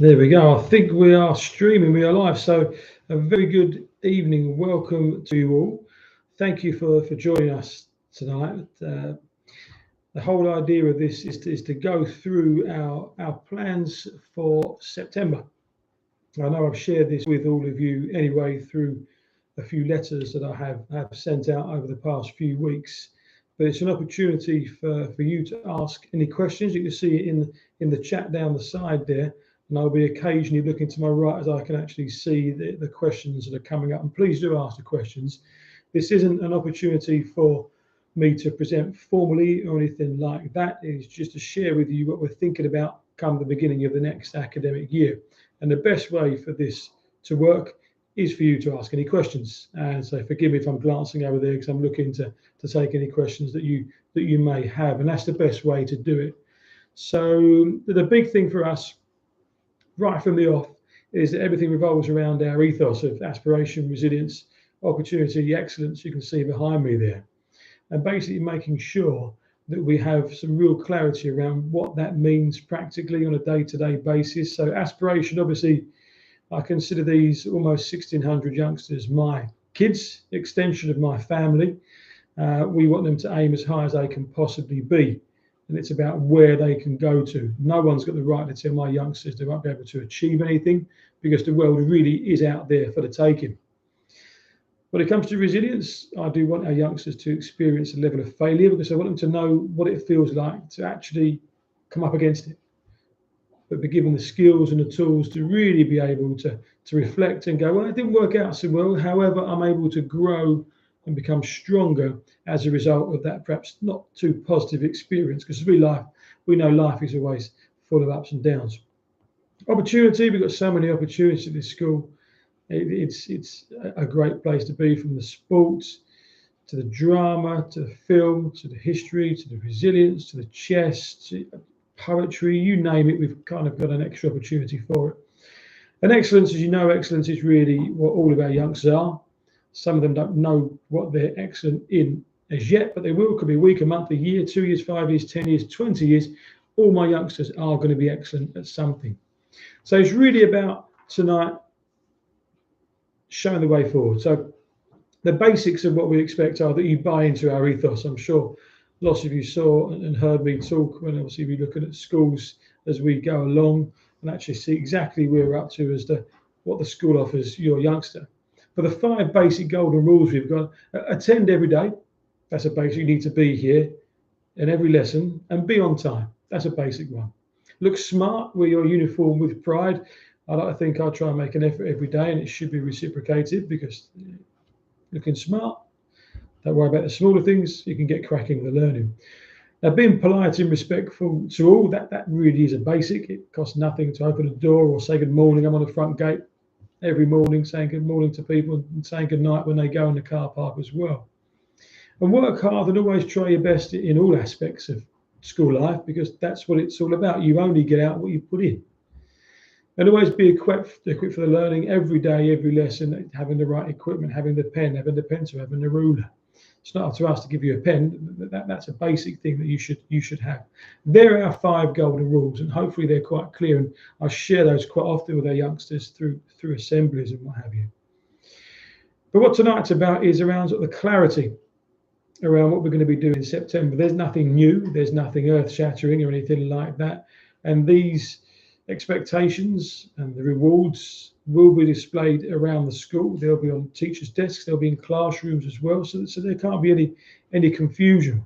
There we go. I think we are streaming, we are live. So, a very good evening. Welcome to you all. Thank you for joining us tonight. The whole idea of this is to go through our plans for September. I know I've shared this with all of you anyway through a few letters that I have sent out over the past few weeks. But it's an opportunity for you to ask any questions. You can see it in the chat down the side there. And I'll be occasionally looking to my right as I can actually see the questions that are coming up. And please do ask the questions. This isn't an opportunity for me to present formally or anything like that. It's just to share with you what we're thinking about come the beginning of the next academic year. And the best way for this to work is for you to ask any questions. And so forgive me if I'm glancing over there because I'm looking to take any questions that you may have. And that's the best way to do it. So the big thing for us right from the off is that everything revolves around our ethos of aspiration, resilience, opportunity, excellence. You can see behind me there. And basically making sure that we have some real clarity around what that means practically on a day-to-day basis. So aspiration, obviously, I consider these almost 1,600 youngsters my kids, extension of my family. We want them to aim as high as they can possibly be. And it's about where they can go to. No one's got the right to tell my youngsters they won't be able to achieve anything because the world really is out there for the taking. When it comes to resilience, I do want our youngsters to experience a level of failure because I want them to know what it feels like to actually come up against it, but be given the skills and the tools to really be able to reflect and go, well, it didn't work out so well. However, I'm able to grow and become stronger as a result of that perhaps not too positive experience because we know life is always full of ups and downs. Opportunity, we've got so many opportunities at this school. It's a great place to be, from the sports to the drama to the film to the history to the resilience to the chess to poetry, you name it, we've kind of got an extra opportunity for it. And excellence, as you know, excellence is really what all of our youngsters are. Some of them don't know what they're excellent in as yet, but they will. Could be a week, a month, a year, 2 years, 5 years, 10 years, 20 years. All my youngsters are going to be excellent at something. So it's really about tonight showing the way forward. So the basics of what we expect are that you buy into our ethos. I'm sure lots of you saw and heard me talk when obviously we're looking at schools as we go along and actually see exactly where we're up to as to what the school offers your youngster. For the 5 basic golden rules we've got: attend every day. That's a basic. You need to be here in every lesson and be on time. That's a basic one. Look smart, wear your uniform with pride. I like to think I try and make an effort every day, and it should be reciprocated because looking smart, don't worry about the smaller things, you can get cracking with the learning. Now, being polite and respectful to all, that really is a basic. It costs nothing to open a door or say good morning. I'm on the front gate every morning saying good morning to people and saying good night when they go in the car park as well. And work hard and always try your best in all aspects of school life because that's what it's all about. You only get out what you put in. And always be equipped for the learning every day, every lesson, having the right equipment, having the pen, having the pencil, having the ruler. It's not up to us to give you a pen. That's a basic thing that you should have. There are our 5 golden rules, and hopefully they're quite clear. And I share those quite often with our youngsters through assemblies and what have you. But what tonight's about is around sort of the clarity around what we're going to be doing in September. There's nothing new. There's nothing earth-shattering or anything like that. And these expectations and the rewards will be displayed around the school. They'll be on teachers' desks. They'll be in classrooms as well. So there can't be any confusion.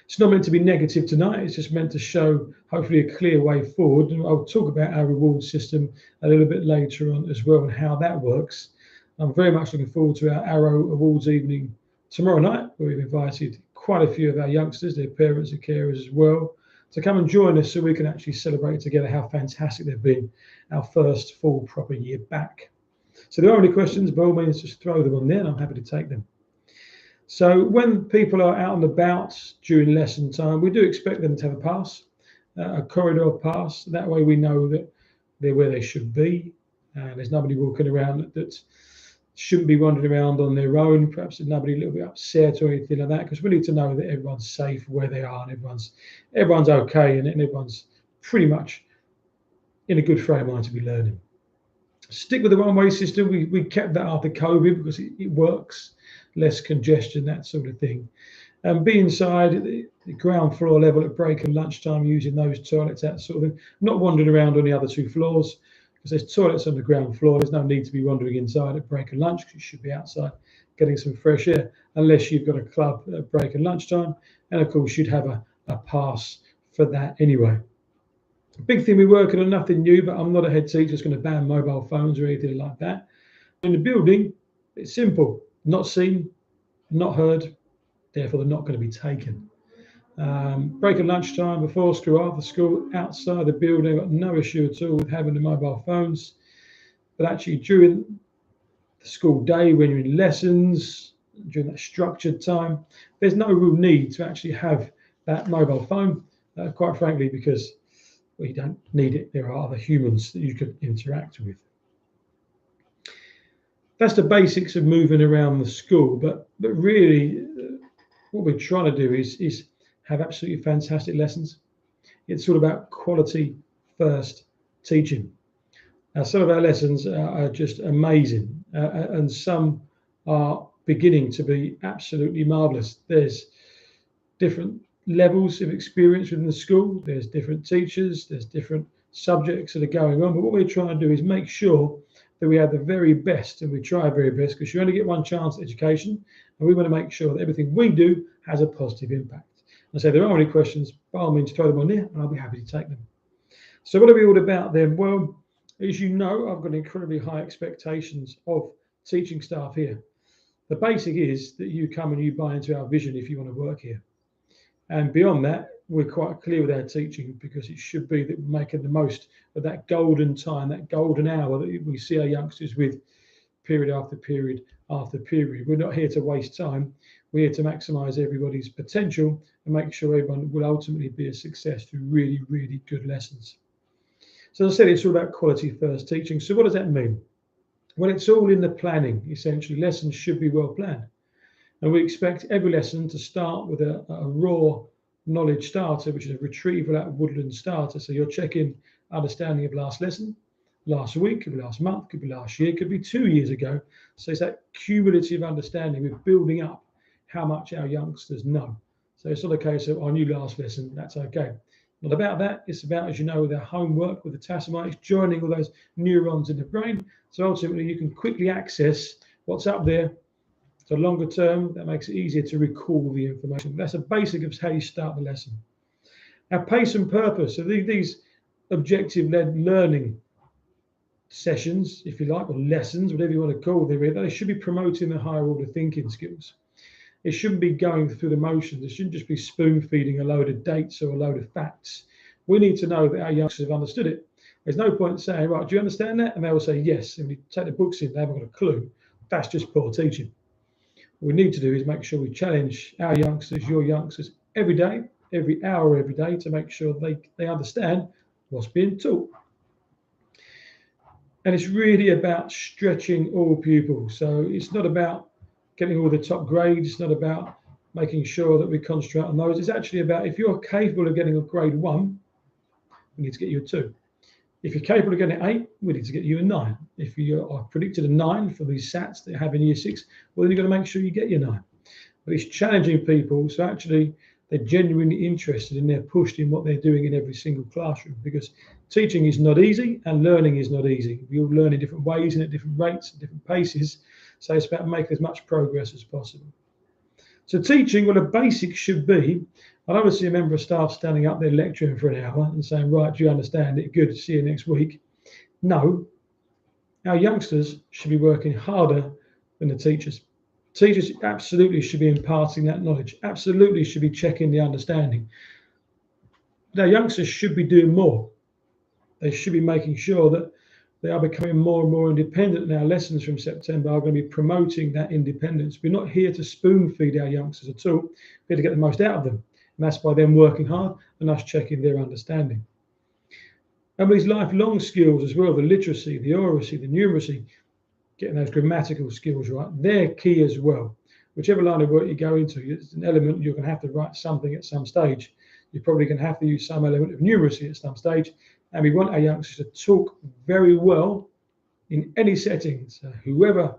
It's not meant to be negative tonight. It's just meant to show, hopefully, a clear way forward. And I'll talk about our reward system a little bit later on as well and how that works. I'm very much looking forward to our Arrow Awards evening tomorrow night, where we've invited quite a few of our youngsters, their parents and carers as well, to come and join us so we can actually celebrate together how fantastic they've been, our first full proper year back. So if there are any questions, by all means, just throw them on there and I'm happy to take them. So when people are out and about during lesson time, we do expect them to have a pass, a corridor pass. That way we know that they're where they should be. And there's nobody walking around that shouldn't be wandering around on their own. Perhaps there's nobody a little bit upset or anything like that, because we need to know that everyone's safe where they are and everyone's okay and everyone's pretty much in a good frame of mind to be learning. Stick with the one-way system. We kept that after COVID because it works, less congestion, that sort of thing. And be inside at the ground floor level at break and lunchtime using those toilets, that sort of thing. Not wandering around on the other two floors because there's toilets on the ground floor. There's no need to be wandering inside at break and lunch because you should be outside getting some fresh air unless you've got a club at break and lunchtime. And of course, you'd have a pass for that anyway. Big thing we're working on, nothing new, but I'm not a head teacher that's going to ban mobile phones or anything like that. In the building, it's simple. Not seen, not heard, therefore they're not going to be taken. Break at lunchtime, before school, after school, outside the building, got no issue at all with having the mobile phones. But actually during the school day, when you're in lessons, during that structured time, there's no real need to actually have that mobile phone, quite frankly, because you don't need it. There are other humans that you could interact with. That's the basics of moving around the school, but really what we're trying to do is have absolutely fantastic lessons. It's all about quality first teaching. Now, some of our lessons are just amazing, and some are beginning to be absolutely marvelous. There's different levels of experience within the school. There's different teachers, there's different subjects that are going on. But what we're trying to do is make sure that we have the very best, and we try our very best because you only get one chance at education, and we want to make sure that everything we do has a positive impact. And so if there are any questions, by all means, throw them on there, and I'll be happy to take them. So what are we all about then? Well, as you know, I've got incredibly high expectations of teaching staff here. The basic is that you come and you buy into our vision if you want to work here. And beyond that, we're quite clear with our teaching because it should be that we're making the most of that golden time, that golden hour that we see our youngsters with period after period after period. We're not here to waste time. We're here to maximise everybody's potential and make sure everyone will ultimately be a success through really, really good lessons. So as I said, it's all about quality first teaching. So what does that mean? Well, it's all in the planning, essentially. Lessons should be well planned. And we expect every lesson to start with a raw knowledge starter, which is a retrieval out of Woodlands starter. So you're checking understanding of last lesson, last week, could be last month, could be last year, could be 2 years ago. So it's that cumulative understanding. We're building up how much our youngsters know. So it's not a case of, I knew last lesson, that's okay. Not about that. It's about, as you know, their homework with the tasmatics, joining all those neurons in the brain. So ultimately, you can quickly access what's up there. So longer term, that makes it easier to recall the information. That's a basic of how you start the lesson. Now, pace and purpose. So these objective-led learning sessions, if you like, or lessons, whatever you want to call them, they should be promoting the higher order thinking skills. It shouldn't be going through the motions. It shouldn't just be spoon-feeding a load of dates or a load of facts. We need to know that our youngsters have understood it. There's no point saying, right, do you understand that? And they will say yes. And we take the books in, they haven't got a clue. That's just poor teaching. What we need to do is make sure we challenge our youngsters, your youngsters, every day, every hour, every day, to make sure they understand what's being taught. And it's really about stretching all pupils. So it's not about getting all the top grades. It's not about making sure that we concentrate on those. It's actually about, if you're capable of getting a grade 1, we need to get you a 2. If you're capable of getting an 8, we need to get you a 9. If you are predicted a 9 for these SATs that you have in year 6, well, then you've got to make sure you get your 9. But it's challenging people, so actually they're genuinely interested and they're pushed in what they're doing in every single classroom, because teaching is not easy and learning is not easy. We all learn in different ways and at different rates, at different paces. So it's about making as much progress as possible. So teaching, well, the basics should be, I don't see a member of staff standing up there lecturing for an hour and saying, right, do you understand it? Good, see you next week. No, our youngsters should be working harder than the teachers. Teachers absolutely should be imparting that knowledge, absolutely should be checking the understanding. Our youngsters should be doing more. They should be making sure that they are becoming more and more independent, and our lessons from September are going to be promoting that independence. We're not here to spoon feed our youngsters at all. We're here to get the most out of them. And that's by them working hard and us checking their understanding. And these lifelong skills as well, the literacy, the oracy, the numeracy, getting those grammatical skills right, they're key as well. Whichever line of work you go into, it's an element you're going to have to write something at some stage. You're probably going to have to use some element of numeracy at some stage, And we want our youngsters to talk very well in any setting. So whoever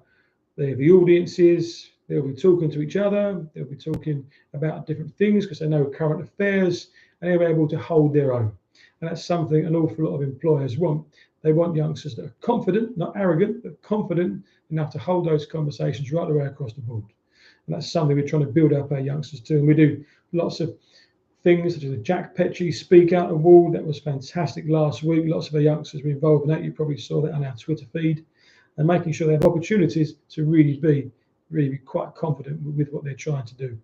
the audience is, they'll be talking to each other, they'll be talking about different things because they know current affairs, and they're able to hold their own. And that's something an awful lot of employers want. They want youngsters that are confident, not arrogant, but confident enough to hold those conversations right the way across the board. And that's something we're trying to build up our youngsters to. And we do lots of things such as the Jack Petrie Speak Out Award. That was fantastic last week. Lots of our youngsters were involved in that. You probably saw that on our Twitter feed. And making sure they have opportunities to really be quite confident with what they're trying to do.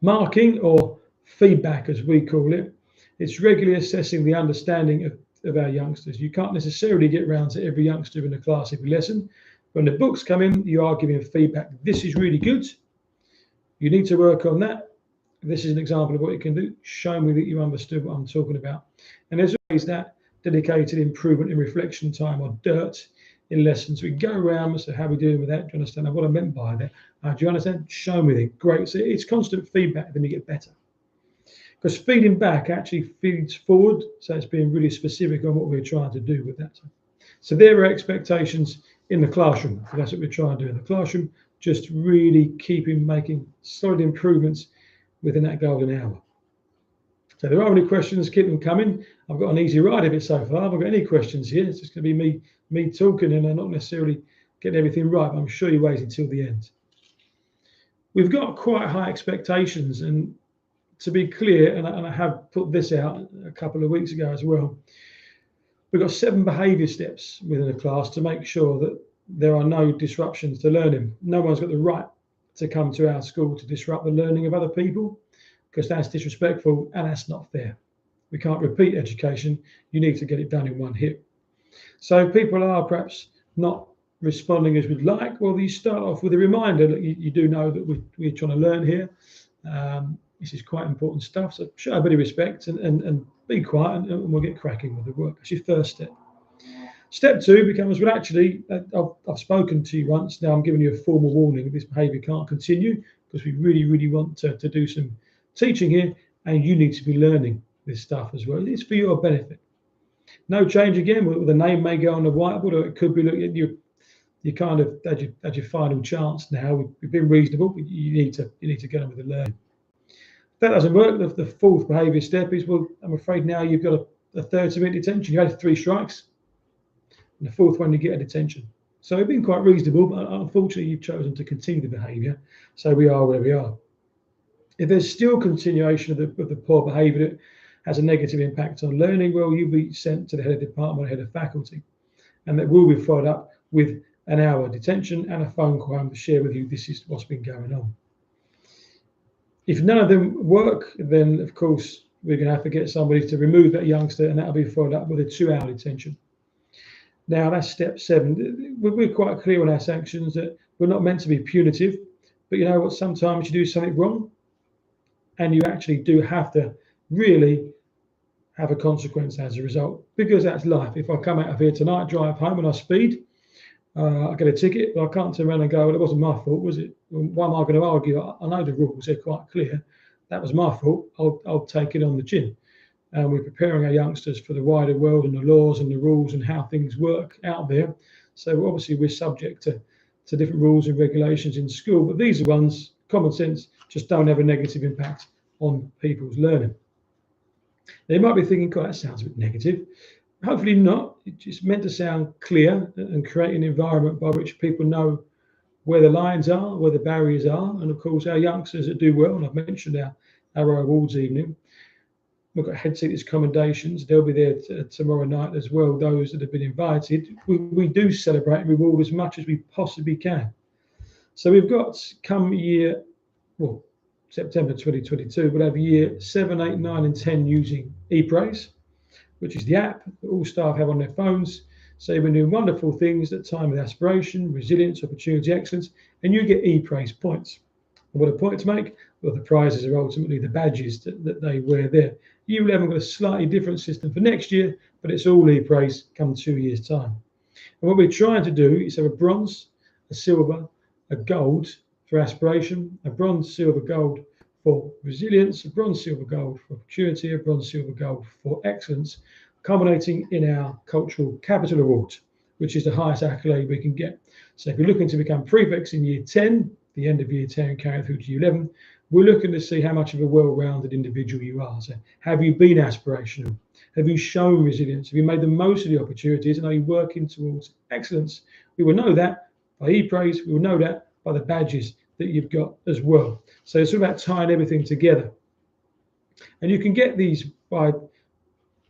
Marking, or feedback as we call it, it's regularly assessing the understanding of our youngsters. You can't necessarily get around to every youngster in the class every lesson. When the books come in, you are giving feedback. This is really good. You need to work on that. This is an example of what you can do. Show me that you understood what I'm talking about. And there's always that dedicated improvement in reflection time, or dirt, in lessons. We go around, so how are we doing with that? Do you understand what I meant by that? Do you understand? Show me that. Great. So it's constant feedback, then you get better. Because feeding back actually feeds forward, so it's being really specific on what we're trying to do with that. So there are expectations in the classroom. So that's what we're trying to do in the classroom, just really making solid improvements within that golden hour. So if there are any questions, keep them coming. I've got an easy ride of it so far. I've got any questions here. It's just going to be me talking and not necessarily getting everything right, but I'm sure you wait until the end. We've got quite high expectations, and to be clear, and I have put this out a couple of weeks ago as well, we've got 7 behaviour steps within a class to make sure that there are no disruptions to learning. No one's got the right to come to our school to disrupt the learning of other people, because that's disrespectful and that's not fair. We can't repeat education. You need to get it done in one hit. So people are perhaps not responding as we'd like. Well, you start off with a reminder that you do know that we're trying to learn here. This is quite important stuff. So show a bit of respect and be quiet, and we'll get cracking with the work. That's your first step. Step 2 becomes, well, actually, I've spoken to you once. Now I'm giving you a formal warning. This behaviour can't continue, because we really want to do some teaching here, and you need to be learning this stuff as well. It's for your benefit. No change again. The name may go on the whiteboard, or it could be, look, you kind of had your final chance now. We've been reasonable. You need to get on with the learning. If that doesn't work, the 4th behaviour step is, well, I'm afraid now you've got a 30-minute detention. You had 3 strikes, and the 4th one you get a detention. So we've been quite reasonable, but unfortunately you've chosen to continue the behaviour. So we are where we are. If there's still continuation of the poor behaviour that has a negative impact on learning, well, you'll be sent to the head of department or head of faculty, and that will be followed up with an hour detention and a phone call home to share with you this is what's been going on. If none of them work, then of course we're going to have to get somebody to remove that youngster, and that'll be followed up with a 2-hour detention. Now that's step 7. We're quite clear on our sanctions that we're not meant to be punitive, but you know what? Sometimes you do something wrong, and you actually do have to really have a consequence as a result, because that's life. If I come out of here tonight, drive home, and I speed, I get a ticket, but I can't turn around and go, well, it wasn't my fault, was it? Why am I going to argue? I know the rules, they're quite clear. That was my fault. I'll take it on the chin. And we're preparing our youngsters for the wider world and the laws and the rules and how things work out there. So obviously we're subject to different rules and regulations in school, but these are ones, common sense, just don't have a negative impact on people's learning. They might be thinking, God, that sounds a bit negative. Hopefully not. It's meant to sound clear and create an environment by which people know where the lines are, where the barriers are. And of course, our youngsters that do well, and I've mentioned our awards evening, we've got head teachers commendations. They'll be there tomorrow night as well, those that have been invited. We do celebrate and reward as much as we possibly can. So we've got come year, well, September 2022, we'll have year 7, 8, 9 and 10 using ePraise, which is the app that all staff have on their phones. So we're doing wonderful things at time with aspiration, resilience, opportunity, excellence, and you get ePraise points. And what do points make? Well, the prizes are ultimately the badges that they wear there. Year 11 got a slightly different system for next year, but it's all ePraise come 2 years' time. And what we're trying to do is have a bronze, a silver, a gold for aspiration, a bronze, silver, gold for resilience, a bronze, silver, gold for opportunity, a bronze, silver, gold for excellence, culminating in our Cultural Capital Award, which is the highest accolade we can get. So if you're looking to become prefects in year 10, the end of year 10 carrying through to year 11, we're looking to see how much of a well-rounded individual you are. So have you been aspirational? Have you shown resilience? Have you made the most of the opportunities? And are you working towards excellence? We will know that by e-praise. We will know that by the badges that you've got as well. So it's all about tying everything together. And you can get these by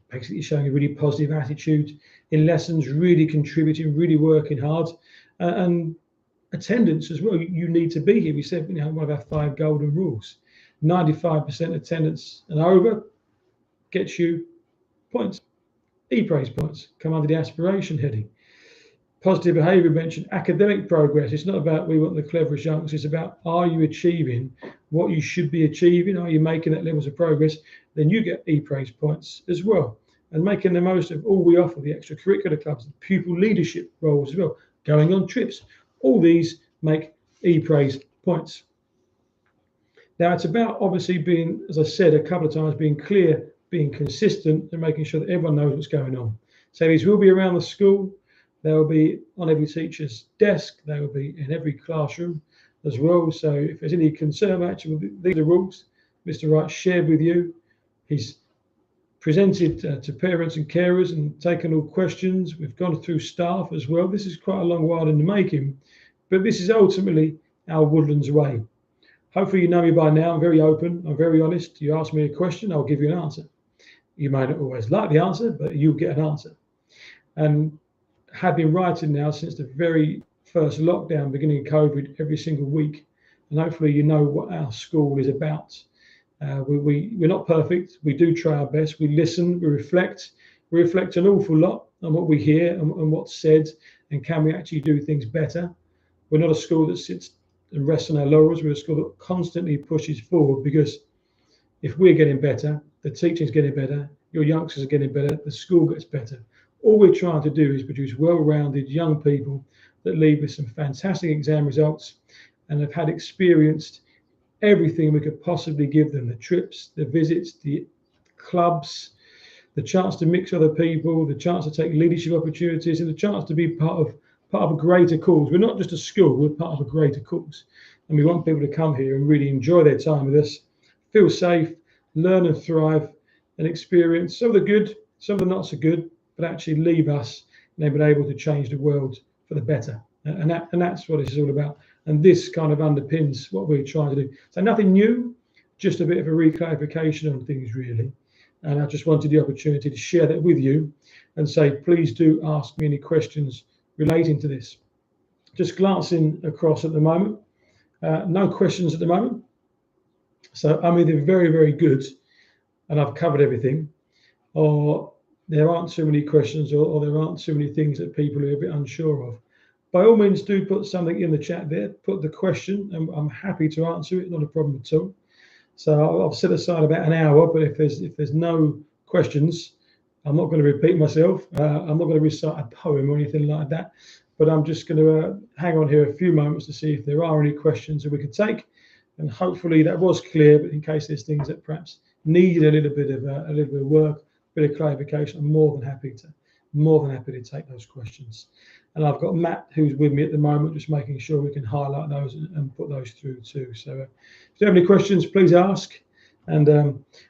basically showing a really positive attitude in lessons, really contributing, really working hard, and attendance as well. You need to be here. We said, one of our 5 golden rules: 95% attendance and over gets you points. E-praise points come under the aspiration heading. Positive behaviour mentioned academic progress. It's not about we want the cleverest youngsters. It's about, are you achieving what you should be achieving? Are you making that levels of progress? Then you get e-praise points as well. And making the most of all we offer, the extracurricular clubs, the pupil leadership roles as well, going on trips. All these make e-praise points. Now it's about obviously being, as I said a couple of times, being clear, being consistent, and making sure that everyone knows what's going on. So these will be around the school. They will be on every teacher's desk. They will be in every classroom as well. So if there's any concern, actually, these are rules Mr. Wright shared with you. He's presented to parents and carers and taken all questions. We've gone through staff as well. This is quite a long while in the making, but this is ultimately our Woodlands way. Hopefully you know me by now. I'm very open. I'm very honest. You ask me a question, I'll give you an answer. You may not always like the answer, but you'll get an answer. And have been writing now since the very first lockdown, beginning of COVID, every single week. And hopefully you know what our school is about. We're not perfect. We do try our best. We listen, we reflect. We reflect an awful lot on what we hear and what's said, and can we actually do things better. We're not a school that sits and rests on our laurels. We're a school that constantly pushes forward, because if we're getting better, the teaching's getting better, your youngsters are getting better, the school gets better. All we're trying to do is produce well-rounded young people that leave with some fantastic exam results and have had experienced everything we could possibly give them: the trips, the visits, the clubs, the chance to mix other people, the chance to take leadership opportunities, and the chance to be part of a greater cause. We're not just a school, we're part of a greater cause. And we want people to come here and really enjoy their time with us, feel safe, learn and thrive, and experience some of the good, some of the not so good, but actually leave us and they've been able to change the world for the better. And that's what this is all about. And this kind of underpins what we're trying to do. So nothing new, just a bit of a reclarification on things, really. And I just wanted the opportunity to share that with you and say, please do ask me any questions relating to this. Just glancing across at the moment, no questions at the moment. So I'm either very, very good and I've covered everything, or there aren't too many questions, or there aren't too many things that people are a bit unsure of. By all means, do put something in the chat there, put the question, and I'm happy to answer it, not a problem at all. So I'll set aside about an hour, but if there's no questions, I'm not going to repeat myself. I'm not going to recite a poem or anything like that, but I'm just going to hang on here a few moments to see if there are any questions that we could take. And hopefully that was clear, but in case there's things that perhaps need a little bit of work, a bit of clarification, I'm more than happy to take those questions. And I've got Matt, who's with me at the moment, just making sure we can highlight those and put those through too. So if you have any questions, please ask. And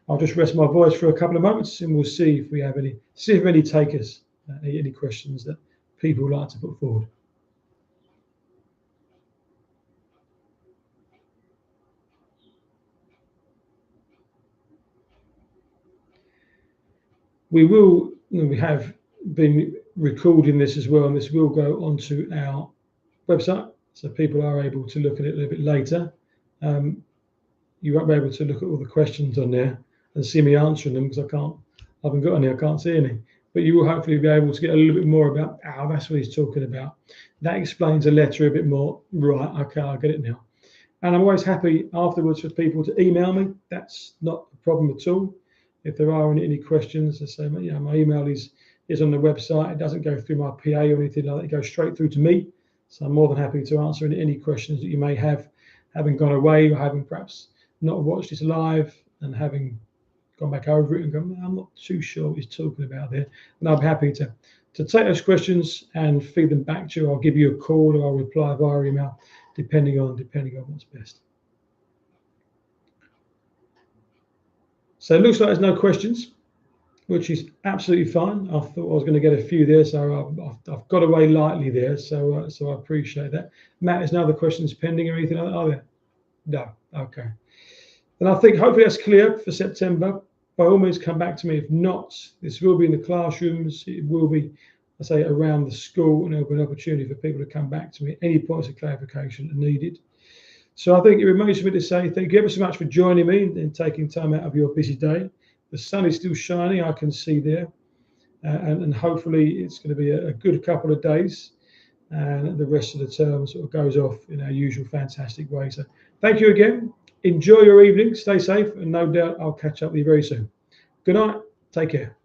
I'll just rest my voice for a couple of moments, and we'll see if we have any takers, any questions that people would like to put forward. We have been recording this as well, and this will go onto our website, so people are able to look at it a little bit later. You won't be able to look at all the questions on there and see me answering them, because I haven't got any, I can't see any. But you will hopefully be able to get a little bit more about, that's what he's talking about. That explains a letter a bit more. Right, okay, I get it now. And I'm always happy afterwards for people to email me. That's not a problem at all. If there are any questions, I say, my email is on the website. It doesn't go through my PA or anything like that. It goes straight through to me. So I'm more than happy to answer any questions that you may have, having gone away or having perhaps not watched this live and having gone back over it and gone, I'm not too sure what he's talking about there. And I'm happy to take those questions and feed them back to you. I'll give you a call or I'll reply via email, depending on what's best. So it looks like there's no questions, which is absolutely fine. I thought I was going to get a few there, so I've got away lightly there. So I appreciate that. Matt, is no other questions pending or anything? Are there? No. Okay. And I think hopefully that's clear for September. By all means, come back to me. If not, this will be in the classrooms. It will be, I say, around the school, and there'll be an opportunity for people to come back to me at any points of clarification are needed. So I think it remains for me to say thank you ever so much for joining me and taking time out of your busy day. The sun is still shining, I can see there. And hopefully it's going to be a good couple of days. And the rest of the term sort of goes off in our usual fantastic way. So thank you again. Enjoy your evening. Stay safe. And no doubt I'll catch up with you very soon. Good night. Take care.